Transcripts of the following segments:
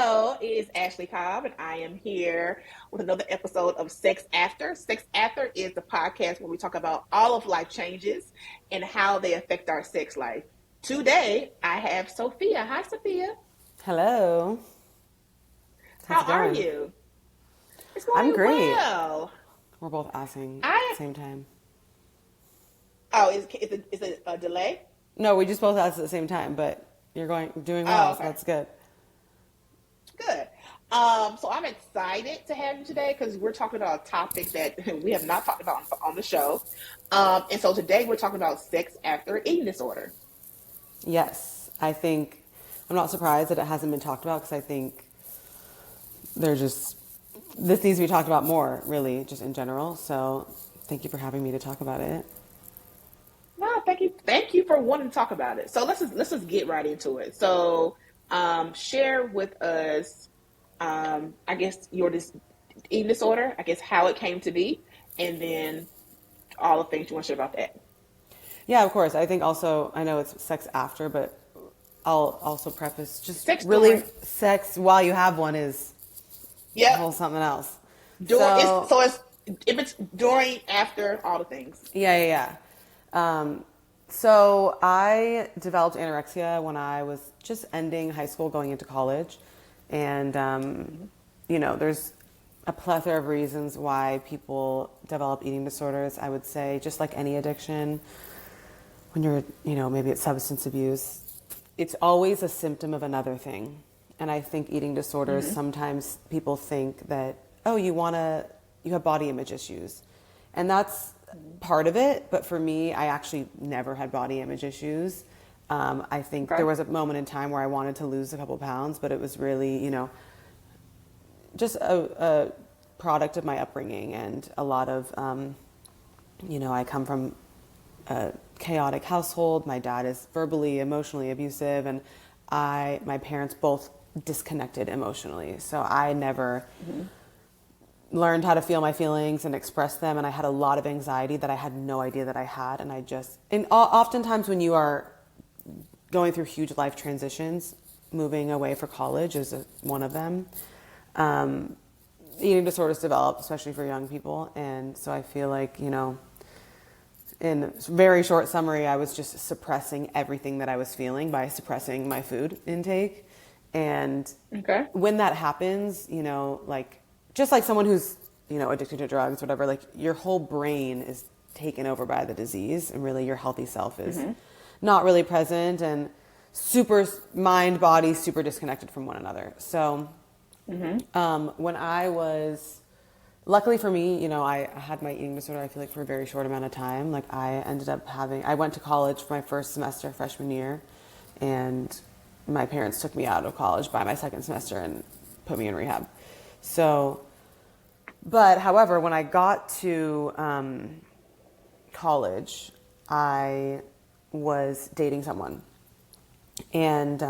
Hello, it is Ashley Cobb, and I am here with another episode of Sex After. Sex After is the podcast where we talk about all of life changes and how they affect our sex life. Today, I have Sophia. Hi, Sophia. Hello. How's How it are going? you? It's I'm going great. well. We're both asking at the I same time. oh, is it a delay? No, we just both asked at the same time, but doing Oh, well, so okay, that's good. good. So I'm excited to have you today because we're talking about a topic that we have not talked about on the show. And so today we're talking about sex after eating disorder. Yes, I think I'm not surprised that it hasn't been talked about because I think there's just this needs to be talked about more, really, just in general. So thank you for having me to talk about it. No, thank you for wanting to talk about it. So let's just get right into it. So, share with us, I guess your eating disorder. I guess how it came to be, and then all the things you want to share about that. Yeah, of course. I think also I know it's sex after, but I'll also preface just Sex really during, sex while you have one is a yep. whole something else. During it's So so it's if it's during, after, all the things. yeah. So I developed anorexia when I was just ending high school, going into college. And, there's a plethora of reasons why people develop eating disorders. I would say, just like any addiction, when you're, maybe it's substance abuse, it's always a symptom of another thing. And I think eating disorders, Mm-hmm. sometimes people think that, oh, you have body image issues. And that's part of it. But for me, I actually never had body image issues. I think Okay. there was a moment in time where I wanted to lose a couple pounds, but it was really, just a product of my upbringing and a lot of, I come from a chaotic household. My dad is verbally, emotionally abusive, and my parents both disconnected emotionally. So I never Mm-hmm. learned how to feel my feelings and express them, and I had a lot of anxiety that I had no idea that I had. And oftentimes when you are going through huge life transitions, moving away for college is one of them. Um, Eating disorders develop, especially for young people, and so I feel like, in very short summary, I was just suppressing everything that I was feeling by suppressing my food intake. And Okay. when that happens, like just like someone who's, addicted to drugs, whatever, like your whole brain is taken over by the disease, and really your healthy self is Mm-hmm. not really present, and super mind, body, super disconnected from one another. So Mm-hmm. when I was, luckily for me, I had my eating disorder, I feel like, for a very short amount of time. Like I went to college for my first semester, freshman year, and my parents took me out of college by my second semester and put me in rehab. So, but however, when I got to college, I was dating someone. And,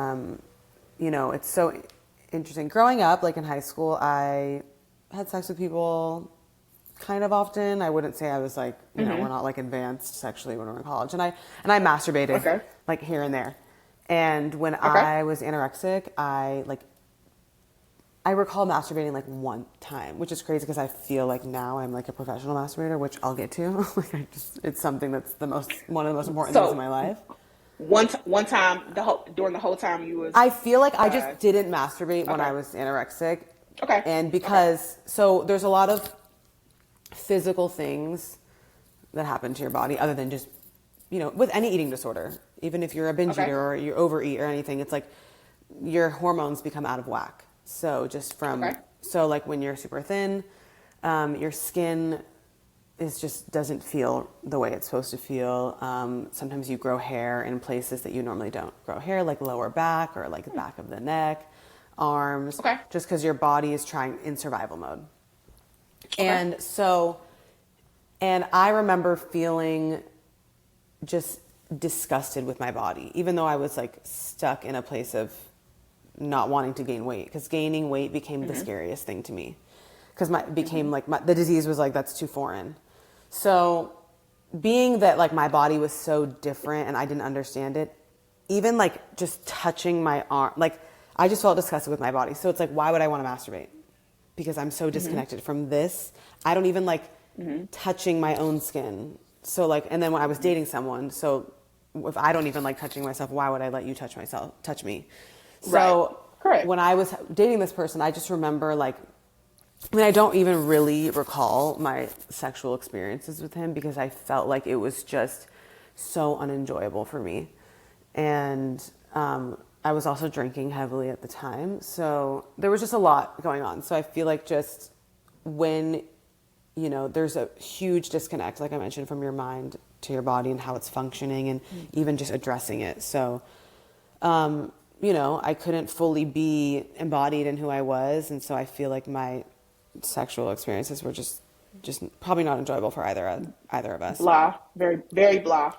it's so interesting. Growing up, like in high school, I had sex with people kind of often. I wouldn't say I was like, we're Mm-hmm. not like advanced sexually when we were in college. And I masturbated Okay. like here and there. And when Okay. I was anorexic, I recall masturbating like one time, which is crazy because I feel like now I'm like a professional masturbator, which I'll get to. It's something that's one of the most important things in my So life. one time during the whole time you was I feel like I uh just didn't masturbate when I okay. was anorexic. Okay. And Okay. so there's a lot of physical things that happen to your body other than just, with any eating disorder, even if you're a binge Okay. eater or you overeat or anything, it's like your hormones become out of whack. Okay. So like when you're super thin, your skin just doesn't feel the way it's supposed to feel. Sometimes you grow hair in places that you normally don't grow hair, like lower back or like the back of the neck, arms, Okay. just because your body is trying in survival mode. Okay. And so, and I remember feeling just disgusted with my body, even though I was like stuck in a place of not wanting to gain weight, because gaining weight became the Mm-hmm. scariest thing to me, because Mm-hmm. the disease was like, that's too foreign. So being that like my body was so different and I didn't understand it, even like just touching my arm, like I just felt disgusted with my body. So it's like, why would I want to masturbate? Because I'm so Mm-hmm. disconnected from this. I don't even like Mm-hmm. touching my own skin. So like, and then when I was dating someone, so if I don't even like touching myself, why would I let you touch me? Right. So Correct. when I was dating this person, I just remember like, I mean, I don't even really recall my sexual experiences with him because I felt like it was just so unenjoyable for me. And I was also drinking heavily at the time. So there was just a lot going on. So I feel like just when, there's a huge disconnect, like I mentioned, from your mind to your body and how it's functioning and even just addressing it. So, I couldn't fully be embodied in who I was. And so I feel like my sexual experiences were just probably not enjoyable for either of us. Blah. Very, very blah.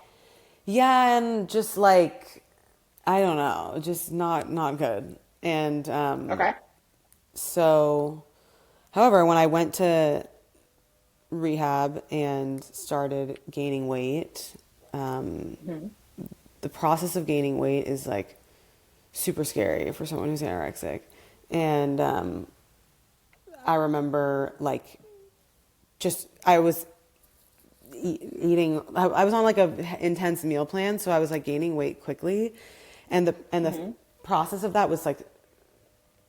Yeah, and just like I don't know, just not good. And Okay. so, however, when I went to rehab and started gaining weight, Mm-hmm. the process of gaining weight is like super scary for someone who's anorexic. And I remember like just I was eating. I was on like a intense meal plan, so I was like gaining weight quickly, and the Mm-hmm. process of that was like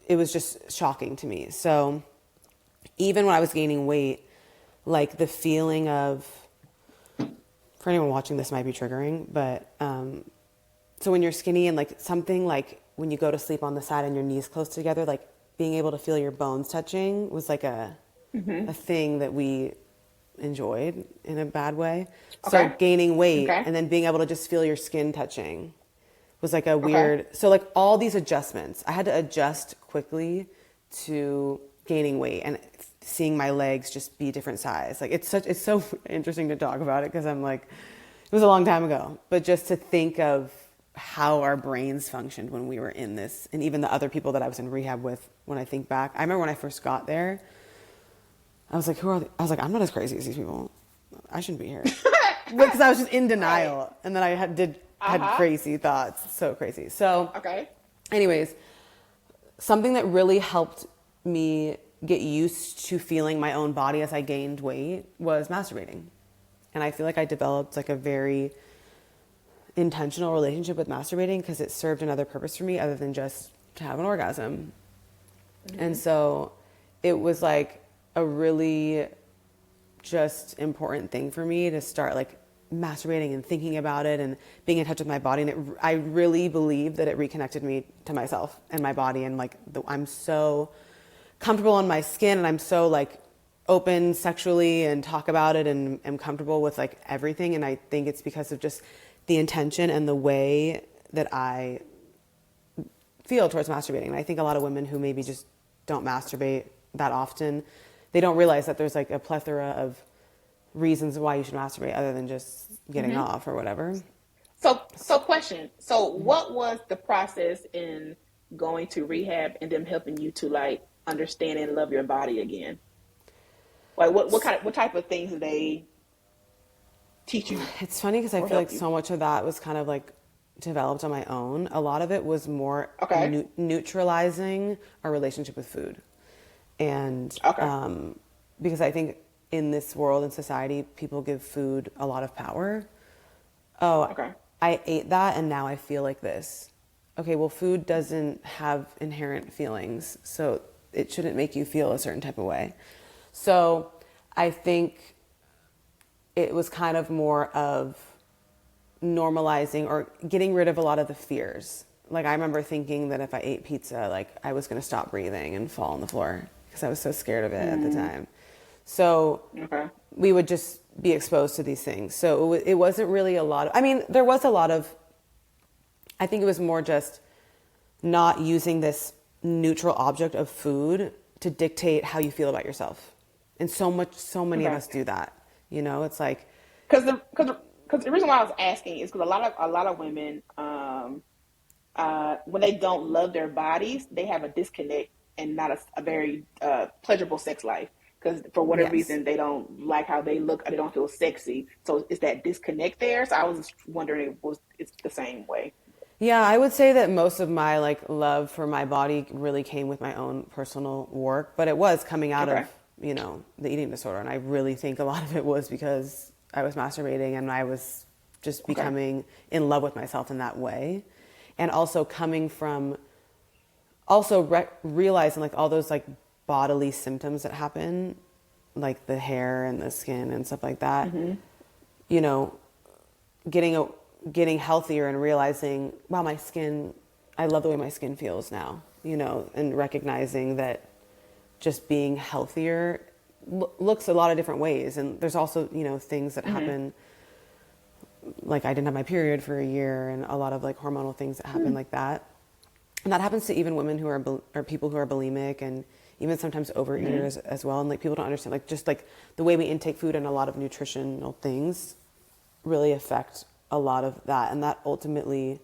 it was just shocking to me. So even when I was gaining weight, like the feeling of for anyone watching this might be triggering, but so when you're skinny and like something like when you go to sleep on the side and your knees close together, like being able to feel your bones touching was like Mm-hmm. a thing that we enjoyed in a bad way. So Okay. gaining weight Okay. and then being able to just feel your skin touching was like a Okay. weird. So like all these adjustments, I had to adjust quickly to gaining weight and seeing my legs just be different size. Like it's so interesting to talk about it because I'm like it was a long time ago, but just to think of how our brains functioned when we were in this and even the other people that I was in rehab with when I think back. I remember when I first got there, I was like, who are they? I was like, I'm not as crazy as these people. I shouldn't be here. Because I was just in Right. denial. And then I had Uh-huh. crazy thoughts. So crazy. So, Okay. anyways, something that really helped me get used to feeling my own body as I gained weight was masturbating. And I feel like I developed like a very intentional relationship with masturbating because it served another purpose for me other than just to have an orgasm. And Mm-hmm. so it was like a really just important thing for me to start like masturbating and thinking about it and being in touch with my body. And I really believe that it reconnected me to myself and my body. And like, I'm so comfortable in my skin and I'm so like open sexually and talk about it and am comfortable with like everything. And I think it's because of just the intention and the way that I feel towards masturbating. And I think a lot of women who maybe just don't masturbate that often, they don't realize that there's like a plethora of reasons why you should masturbate other than just getting Mm-hmm. off or whatever. So question. So what was the process in going to rehab and them helping you to like understand and love your body again? Like what type of things did they teach you It's funny because I or feel like help you? so much of that was kind of like developed on my own. A lot of it was more Okay. neutralizing our relationship with food. And Okay. because I think in this world and society, people give food a lot of power. Oh, Okay. I ate that and now I feel like this. Okay, well, food doesn't have inherent feelings, so it shouldn't make you feel a certain type of way. So I think it was kind of more of normalizing or getting rid of a lot of the fears. Like I remember thinking that if I ate pizza, like I was going to stop breathing and fall on the floor because I was so scared of it at the Mm, time. So okay. we would just be exposed to these things. So it wasn't really a lot of, I mean, there was a lot of, I think it was more just not using this neutral object of food to dictate how you feel about yourself. And so many of Okay. us do that. It's like, Because the reason why I was asking is because a lot of women when they don't love their bodies, they have a disconnect and not a very pleasurable sex life. Because for whatever yes. reason, they don't like how they look, or they don't feel sexy. So is that disconnect there? So I was just wondering if it's the same way. Yeah, I would say that most of my like love for my body really came with my own personal work, but it was coming out Okay. of, the eating disorder. And I really think a lot of it was because I was masturbating and I was just Okay. becoming in love with myself in that way. And also coming from also realizing like all those like bodily symptoms that happen, like the hair and the skin and stuff like that, Mm-hmm. you know, getting a getting healthier and realizing, wow, my skin, I love the way my skin feels now, and recognizing that just being healthier looks a lot of different ways. And there's also, things that Mm-hmm. happen, like I didn't have my period for a year and a lot of like hormonal things that happen like that. And that happens to even women who are, or people who are bulimic and even sometimes Mm-hmm. overeaters as well. And like people don't understand, like just like the way we intake food and a lot of nutritional things really affect a lot of that. And that ultimately,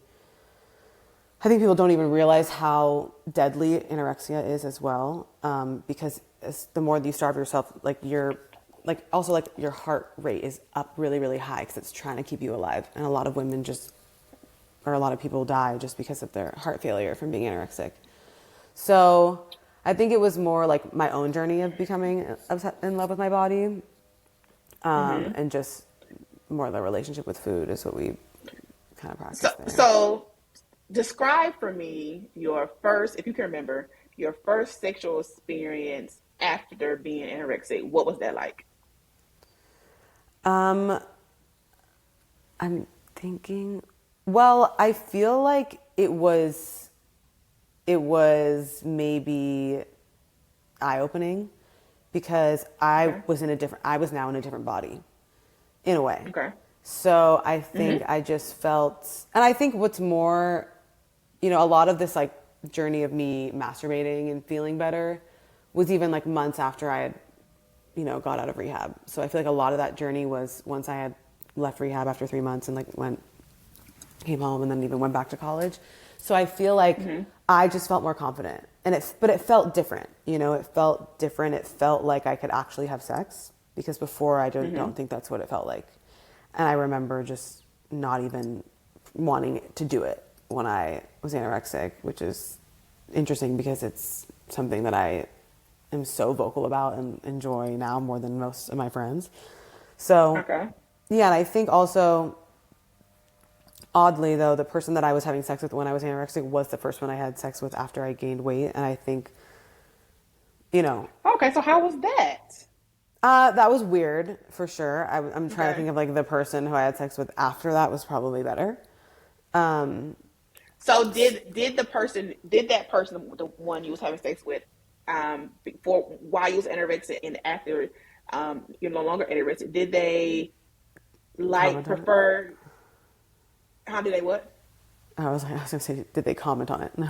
I think people don't even realize how deadly anorexia is as well. Because the more that you starve yourself, like also like your heart rate is up really, really high because it's trying to keep you alive. And a lot of women or a lot of people die just because of their heart failure from being anorexic. So I think it was more like my own journey of becoming in love with my body, Mm-hmm. and just more the relationship with food is what we kind of So, practice there. so describe for me your first, if you can remember, your first sexual experience after being anorexic. What was that like? Um, I'm thinking, well, I feel like it was maybe eye-opening because Okay. I was now in a different body in a way. Okay. So I think Mm-hmm. I just felt, and I think what's more, a lot of this like journey of me masturbating and feeling better was even like months after I had, got out of rehab. So I feel like a lot of that journey was once I had left rehab after 3 months and like came home and then even went back to college. So I feel like Mm-hmm. I just felt more confident but it felt different, it felt different. It felt like I could actually have sex because before I Mm-hmm. don't think that's what it felt like. And I remember just not even wanting to do it when I was anorexic, which is interesting because it's something that I am so vocal about and enjoy now more than most of my friends. So, Okay. yeah, and I think also, oddly though, the person that I was having sex with when I was anorexic was the first one I had sex with after I gained weight. And I think, you know, Okay. So how was that? that was weird for sure. I'm trying to Okay. think of like the person who I had sex with after that was probably better. Um, So did that person, the one you was having sex with, before, while you was anorexic and after, you're no longer anorexic, did they like comment on it. prefer? How did they what? I was gonna say, did they comment on it? No.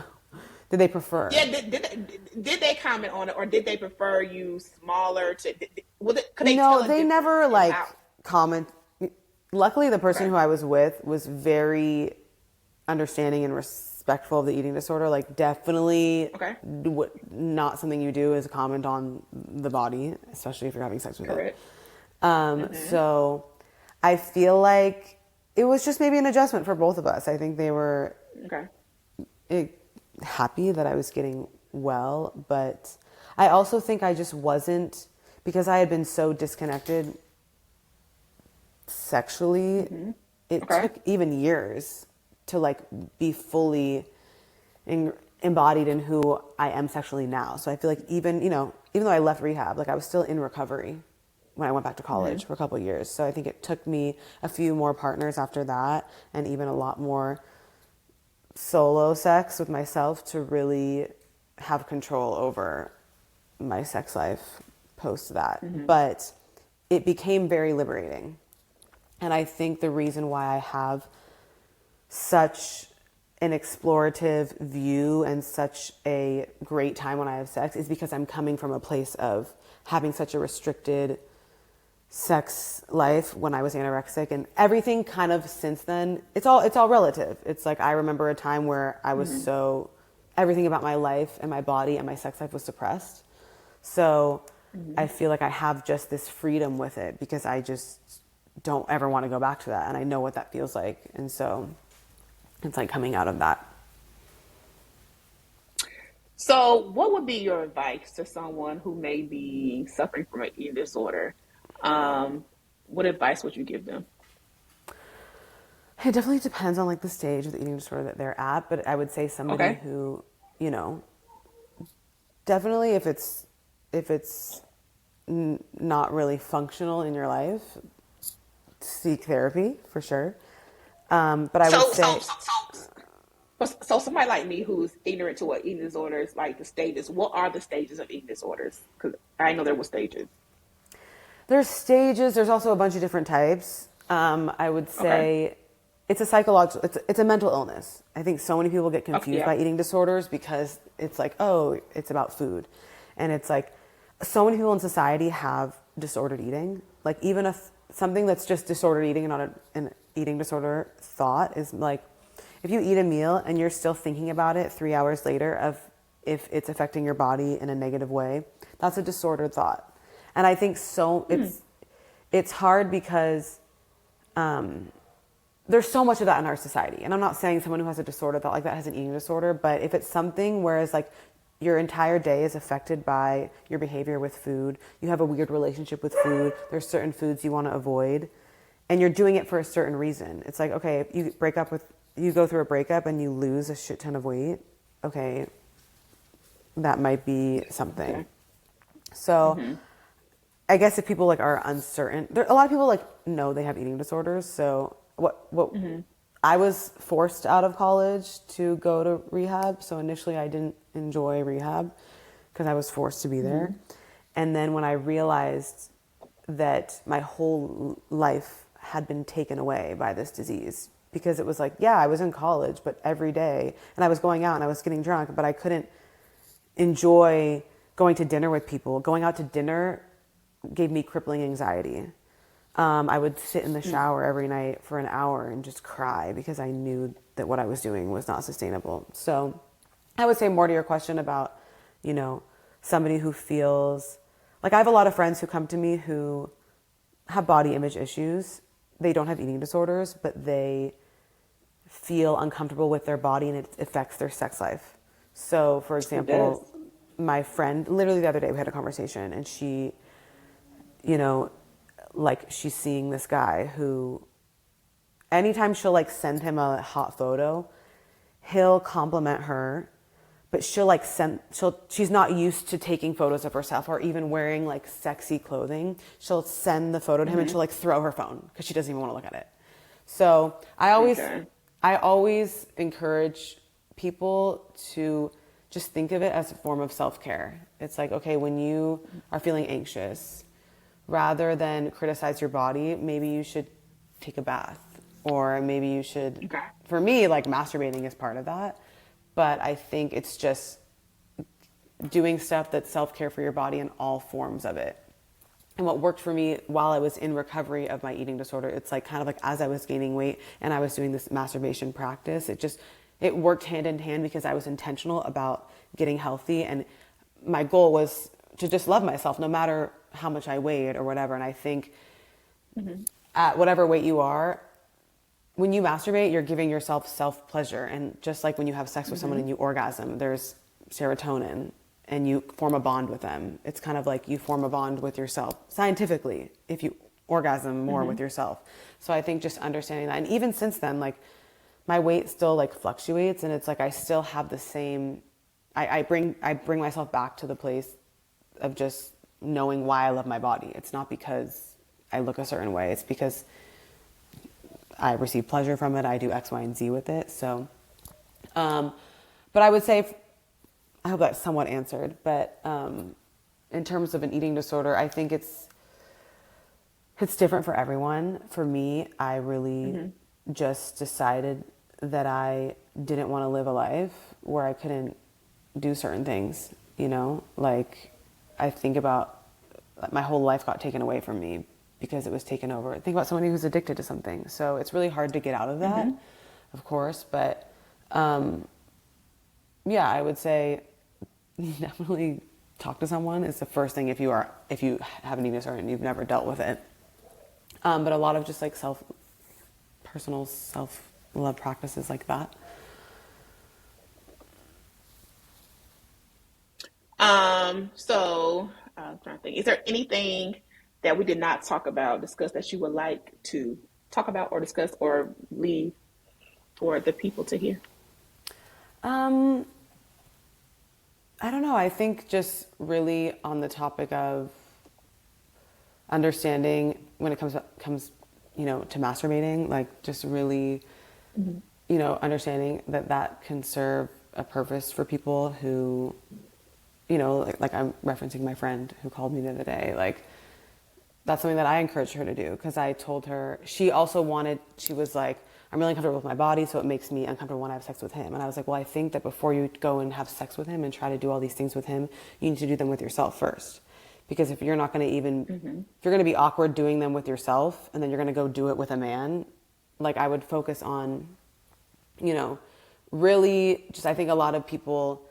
Did they Yeah, prefer? did they comment on it, or did they prefer you smaller? Was it? Could they No, tell a they difference never in how? like comment. Luckily, the person Okay, who I was with was very understanding and respectful of the eating disorder. Like, definitely okay, not something you do is comment on the body, especially if you're having sex with it. correct. Mm-hmm. So I feel like it was just maybe an adjustment for both of us. I think they were Okay. it, happy that I was getting well, but I also think I just wasn't because I had been so disconnected sexually. Mm-hmm. It Okay. took even years to like be fully embodied in who I am sexually now. So I feel like even though I left rehab, like I was still in recovery when I went back to Mm-hmm. college for a couple of years. So I think it took me a few more partners after that and even a lot more solo sex with myself to really have control over my sex life post that. Mm-hmm. But it became very liberating. And I think the reason why I have such an explorative view and such a great time when I have sex is because I'm coming from a place of having such a restricted sex life when I was anorexic, and everything kind of since then, it's all relative. It's like I remember a time where I was Mm-hmm. so everything about my life and my body and my sex life was suppressed. So Mm-hmm. I feel like I have just this freedom with it because I just don't ever want to go back to that, and I know what that feels like. And so it's like coming out of that. So, what would be your advice to someone who may be suffering from an eating disorder? Um, what advice would you give them? It definitely depends on like the stage of the eating disorder that they're at, but I would say somebody Okay. who, you know, definitely if it's not really functional in your life, seek therapy for sure. But I would So, so, say so, so somebody like me who's ignorant to what eating disorders, like the stages, what are the stages of eating disorders? Because I know there were stages. there's stages. There's also a bunch of different types. I would Okay. say it's a psychological, it's a mental illness. I think so many people get Okay. confused Yeah. by eating disorders because it's like, oh, it's about food. And it's like, so many people in society have disordered eating. Like even if something that's just disordered eating and not an eating disorder thought is like, if you eat a meal and you're still thinking about it 3 hours later of if it's affecting your body in a negative way, that's a disordered thought. And I think so it's hard because there's so much of that in our society. And I'm not saying someone who has a disorder thought like that has an eating disorder, but if it's something whereas like your entire day is affected by your behavior with food, you have a weird relationship with food, there's certain foods you want to avoid, and you're doing it for a certain reason. It's like, okay, you go through a breakup and you lose a shit ton of weight. Okay, that might be something. Okay. So Mm-hmm. I guess if people like are uncertain, a lot of people like know they have eating disorders. So what Mm-hmm. I was forced out of college to go to rehab. So initially I didn't enjoy rehab because I was forced to be Mm-hmm. there. And then when I realized that my whole life had been taken away by this disease, because it was like, yeah, I was in college, but every day, and I was going out and I was getting drunk, but I couldn't enjoy going to dinner with people. Going out to dinner gave me crippling anxiety. I would sit in the shower every night for an hour and just cry because I knew that what I was doing was not sustainable. So I would say more to your question about, you know, somebody who feels like I have a lot of friends who come to me who have body image issues. They don't have eating disorders, but they feel uncomfortable with their body and it affects their sex life. So, for It does. example, my friend, literally the other day, we had a conversation and she, you know, like she's seeing this guy who, anytime she'll like send him a hot photo, he'll compliment her, but she's not used to taking photos of herself or even wearing like sexy clothing. She'll send the photo to him and Mm-hmm. she'll like throw her phone because she doesn't even want to look at it. So Okay. I always encourage people to just think of it as a form of self-care. It's like, okay, when you are feeling anxious, rather than criticize your body, maybe you should take a bath. Or maybe you should, Okay. for me, like masturbating is part of that. But I think it's just doing stuff that's self-care for your body in all forms of it. And what worked for me while I was in recovery of my eating disorder, it's like kind of like as I was gaining weight and I was doing this masturbation practice, it worked hand in hand because I was intentional about getting healthy. And my goal was to just love myself no matter how much I weighed or whatever. And I think Mm-hmm. at whatever weight you are, when you masturbate, you're giving yourself self pleasure. And just like when you have sex with someone Mm-hmm. and you orgasm, there's serotonin and you form a bond with them. It's kind of like you form a bond with yourself scientifically if you orgasm more Mm-hmm. with yourself. So I think just understanding that. And even since then, like my weight still like fluctuates and it's like I still have the same, I bring myself back to the place of just knowing why I love my body. It's not because I look a certain way. It's because I receive pleasure from it. I do X, Y, and Z with it. So, but I would say, I hope that somewhat answered. But in terms of an eating disorder, I think it's different for everyone. For me, I really Mm-hmm. just decided that I didn't want to live a life where I couldn't do certain things. You know, like I think about my whole life got taken away from me because it was taken over. Think about somebody who's addicted to something. So it's really hard to get out of that, Mm-hmm. of course. But yeah, I would say definitely talk to someone is the first thing if you have an eating disorder and you've never dealt with it. But a lot of just like personal self love practices like that. So I'm trying to think. Is there anything that we did not talk about, discuss that you would like to talk about or discuss or leave for the people to hear? Um, I don't know. I think just really on the topic of understanding when it comes to masturbating, like just really Mm-hmm. understanding that that can serve a purpose for people who like I'm referencing my friend who called me the other day, like that's something that I encouraged her to do because I told her she was like, I'm really uncomfortable with my body, so it makes me uncomfortable when I have sex with him. And I was like, well, I think that before you go and have sex with him and try to do all these things with him, you need to do them with yourself first. Because if you're not going to Mm-hmm. if you're going to be awkward doing them with yourself and then you're going to go do it with a man, like I would focus on, really just, I think a lot of people,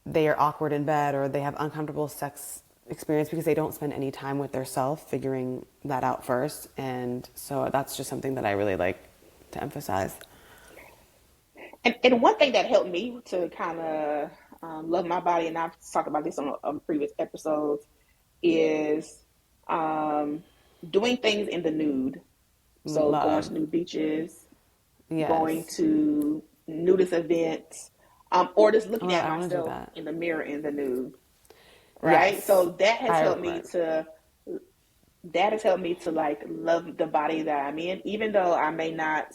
they are awkward in bed or they have uncomfortable sex experience because they don't spend any time with their self figuring that out first. And so that's just something that I really like to emphasize. And one thing that helped me to kind of love my body, and I've talked about this on previous episodes, is um, doing things in the nude. So going Love. to nude beaches, going Yes. to nudist events, or just Oh, looking at I want to do myself that. in the mirror in the nude. Right. Yes. So that has I helped me recommend. to like love the body that I'm in, even though I may not.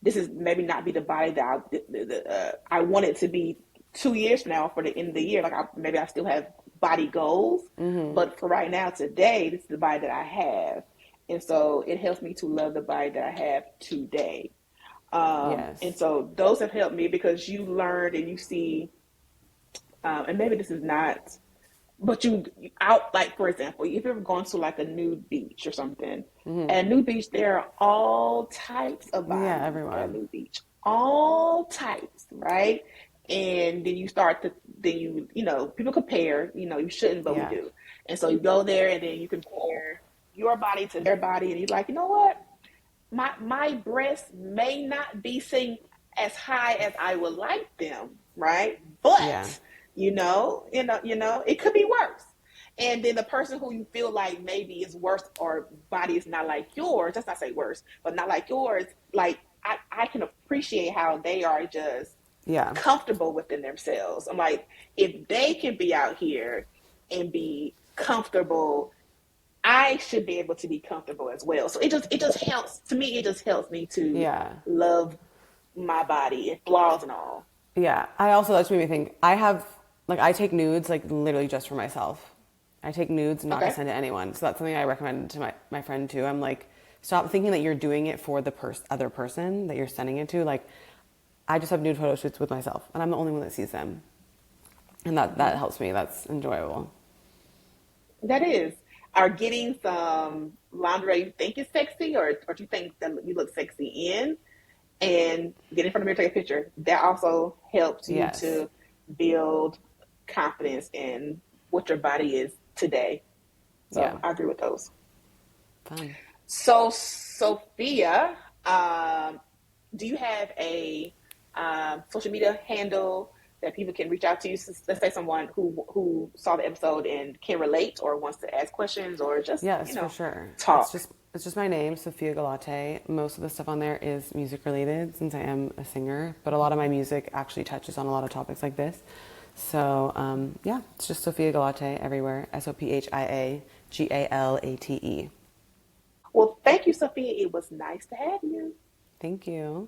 This is maybe not be the body that I want it to be 2 years from now for the end of the year. Like maybe I still have body goals, but for right now, today, this is the body that I have, and so it helps me to love the body that I have today. And Yes. so those have helped me because you learned and you see, and maybe this is not, but you out, like for example, if you've ever gone to like a nude beach or something, at a nude beach there are all types of Yeah, bodies at a everyone. nude beach, all types, right? And then you start to then people compare, you shouldn't, but we Yeah. do, and so you go there and then you compare your body to their body, and you're like, you know what? My breasts may not be seen as high as I would like them, right? Yeah. But it could be worse. And then the person who you feel like maybe is worse or body is not like yours, let's not say worse, but not like yours, like I can appreciate how they are just Yeah. comfortable within themselves. I'm like, if they can be out here and be comfortable, I should be able to be comfortable as well. So it just helps to me. It just helps me to Yeah. love my body and flaws and all. Yeah. I also, that's made me think, I take nudes like literally just for myself. I take nudes not to Okay. send to anyone. So that's something I recommend to my friend too. I'm like, stop thinking that you're doing it for the other person that you're sending it to. Like, I just have nude photo shoots with myself and I'm the only one that sees them. And that helps me. That's enjoyable. That is. Are getting some lingerie you think is sexy, or do you think that you look sexy in, and get in front of the mirror, take a picture. That also helps you Yes. to build confidence in what your body is today. So Yeah. I agree with those. Fun. So, Sophia, do you have a social media handle that people can reach out to you? Let's say someone who saw the episode and can relate, or wants to ask questions, or just Yes, for sure. talk. It's just my name, Sophia Galate. Most of the stuff on there is music related since I am a singer, but a lot of my music actually touches on a lot of topics like this. So yeah, it's just Sophia Galate everywhere. SOPHIAGALATE. Well, thank you, Sophia. It was nice to have you. Thank you.